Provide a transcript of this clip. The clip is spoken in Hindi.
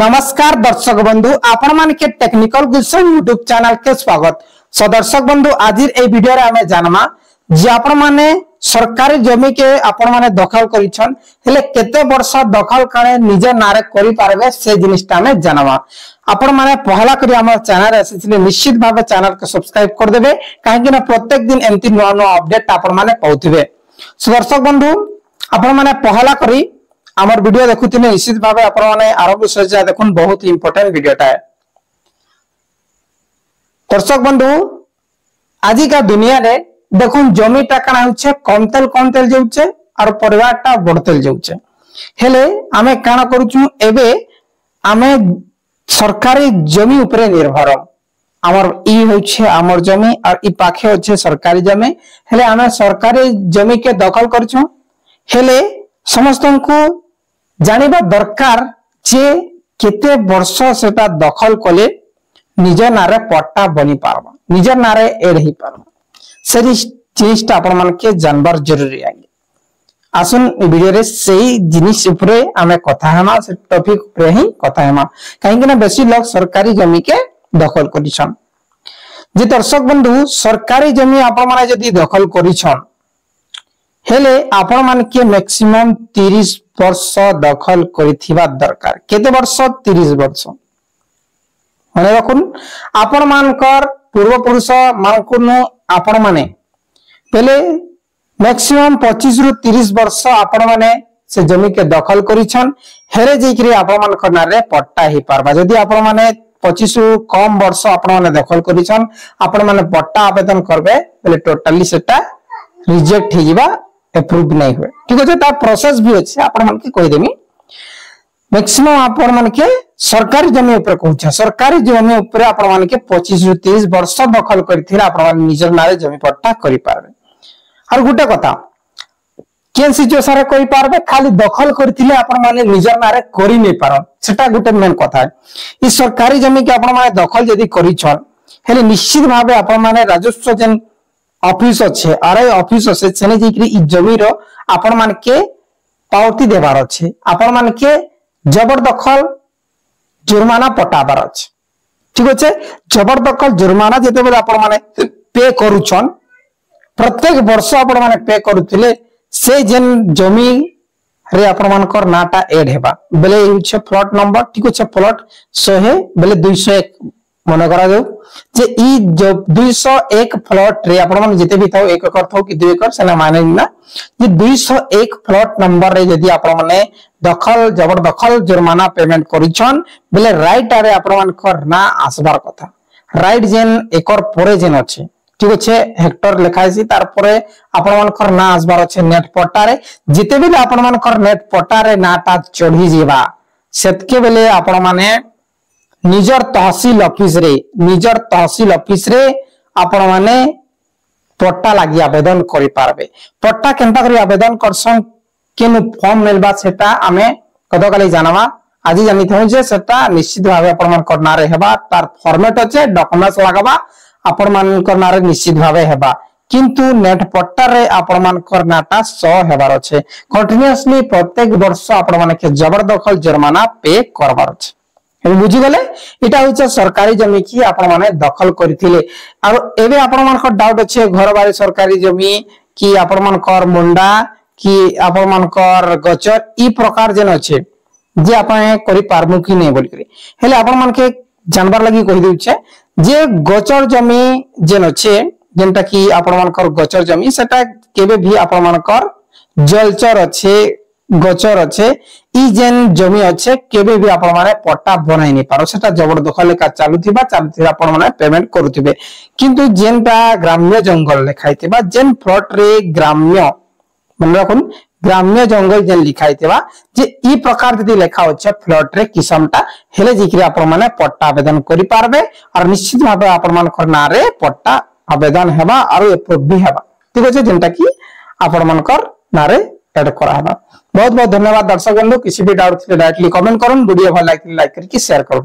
नमस्कार दर्शक बंधु आपण मान के टेक्निकल गुलशन यूट्यूब चैनल के स्वागत। सो दर्शक बंधु आज ए वीडियो रे हमें जानमा जे आपण माने सरकारी जमी के आपण माने दखल करिछन हेले केते वर्ष दखल काने निज नारे करि पारबे से जिनिसटा हमें जानमा। आपण माने पहला करी हमर चैनल आसीले निश्चित भाबे चैनल के सब्सक्राइब कर देबे काहेकि ना प्रत्येक दिन एंती नवा नवा अपडेट आपण माने पाउथिबे। सो दर्शक बंधु आपण माने पहला करी आमर वीडियो देखुथिने निश्चित भाबे आपण माने आरंभ सजा देखुन बहुत इंपोर्टेंट वीडियोटा है। दर्शक बंधु आज का दुनिया रे देखुन जमीटा काना होचे कम तेल जाउचे और परिवारटा बड़तेल जाउचे हेले आमे काना करूछु एबे आमे सरकारी जमी ऊपर निर्भर आमर ई होचे आमर जमी और ई पाखे होचे सरकारी जमी हेले आमे सरकारी जमी के दखल करछु हेले समस्त को जानिबा दरकार जे केते वर्ष सेटा दखल कले निज नारे पट्टा बनी पारबा निज नारे एड ही पारबा से जिनिसटा आपण मन के जानबर जरूरी आगे आसुन वीडियो रे सेही जिनिस ऊपरे आमे कथा हेमा से टॉपिक ऊपरे ही कथा हेमा काहे कि ना बेसी लोग सरकारी जमी के दखल करिछन। जे दर्शक बंधु सरकारी जमी आपण माने जदी दखल करिछन हेले आपण मान के मैक्सिमम 30 वर्ष दखल करिथिबा दरकार केते वर्ष 30 वर्ष माने रखुन आपण मानकर पूर्व पुरुष मानकुनु आपण माने पहले मैक्सिमम 25 रु 30 वर्ष आपण माने से जमी के दखल करिछन हेरे जेकरी आपण मानकर नारे पट्टा ही पारबा जदी आपण माने 25 रु कम वर्ष आपण माने दखल करिछन आपण माने पट्टा आवेदन करबे पहले टोटली सेटा रिजेक्ट हे जिबा अप्रूव नहीं हुए ठीक है ता प्रोसेस भी अछि आपण मन के कहि देमी मैक्सिमम आपण मन के सरकारी जमी ऊपर कहूछ सरकारी जमी ऊपर आपण मन के 25 रु 30 वर्ष दखल करथिला आपण मन निजर नारे जमी पट्टा करि पारबे और गुटे कथा केन सिचुएशन रे करि पारबे खाली दखल करथिले आपण मन निजर नारे करि नै पारन सेटा गुटे मेन कथा है ई सरकारी जमी के आपण मन दखल जदी करि छन हेले निश्चित भाबे आपण मन राजस्व जन ऑफिस अच्छे आरआई ऑफिस अच्छे सेने जेकरी इ जमी रो आपण मान के पावती देबार अच्छे आपण मान के जबरदखल जुर्माना पटाबार अच्छे ठीक अच्छे जबरदखल जुर्माना जेते बेले आपण माने पे करूछन प्रत्येक वर्ष आपण माने पे करूथिले से जेन जमी रे आपण मानकर नाटा ऐड हेबा बेले होछ प्लॉट नंबर ठीक अच्छे प्लॉट 100 बेले 201 मन करा जाऊ जे ई जो 201 प्लॉट रे आपण मन जते भी थाओ 1 एकर थाओ कि 2 एकर सेना माने ना जे 201 प्लॉट नंबर रे यदि आपण माने दखल जबरदखल जुर्माना पेमेंट करिछन बेले राइट आरे आपण मन कर ना आसबार कथा राइट जेन एकर परे जेन अछि ठीक अछि हेक्टर लिखाइसी तार परे आपण मन कर ना आसबार अछि नेट पट्टा रे जते भी आपण मन कर नेट पट्टा रे नाटा चढ़ी जेबा सेतके बेले आपण माने निजर तहसील ऑफिस रे आपण माने पट्टा लागि आवेदन करि पारबे पट्टा केनता करी आवेदन करसन केनु फॉर्म मेलबा सेटा आमे कदकाली जानवा आज जानि थौ जे सेटा निश्चित भाबे आपण मन करना रे हेबा तार फॉर्मेट अछि डॉक्यूमेंट्स लगाबा आपण मन करना रे निश्चित भाबे हेबा किंतु नेट पट्टा रे आपण मन करनाटा 100 हेबार अछि कंटीन्यूअसली प्रत्येक वर्ष आपण माने के जबरदखल जुर्माना पे करबार अछि बुझी गले इटा होचे सरकारी जमी की आपण माने दखल करथिले और एबे आपण मानकर डाउट अछि घर बारी सरकारी जमी की आपण मानकर मुंडा की आपण मानकर गचर ई प्रकार जेन अछि जे आपण करि पारमु की नै बोल करी हेले आपण मान के जानबार लागि कहि दउ छै जे गचर जमी जेन अछि जेनटा की आपण मानकर गचर जमी सेटा केबे भी आपण मानकर जलचर अछि गचर अच्छे ई जेन जमी अच्छे केबे भी आपण माने पट्टा बनाई नै पारो सेटा जबरदखल का चालुथिबा आपण माने पेमेंट करूथिबे किंतु जेनटा ग्राम्य जंगल लिखाइथिबा जेन प्लॉट रे ग्राम्य मन रखुन ग्राम्य जंगल जेन लिखाइथिबा जे ई प्रकार जदी लेखा होचे प्लॉट रे किसमटा हेले जेकरी आपण माने पट्टा आवेदन करि पारबे और निश्चित भाबे आपण मान करना रे पट्टा आवेदन हेबा और अप्रूव भी हेबा ठीक अछि जेनटा की आपण मानकर नारे ऐड करा हेबा। बहुत बहुत धन्यवाद दर्शक बंधु किसी भी डाउट थे डायरेक्टली कमेंट करूँ वीडियो भल लाइक करके शेयर करूँ।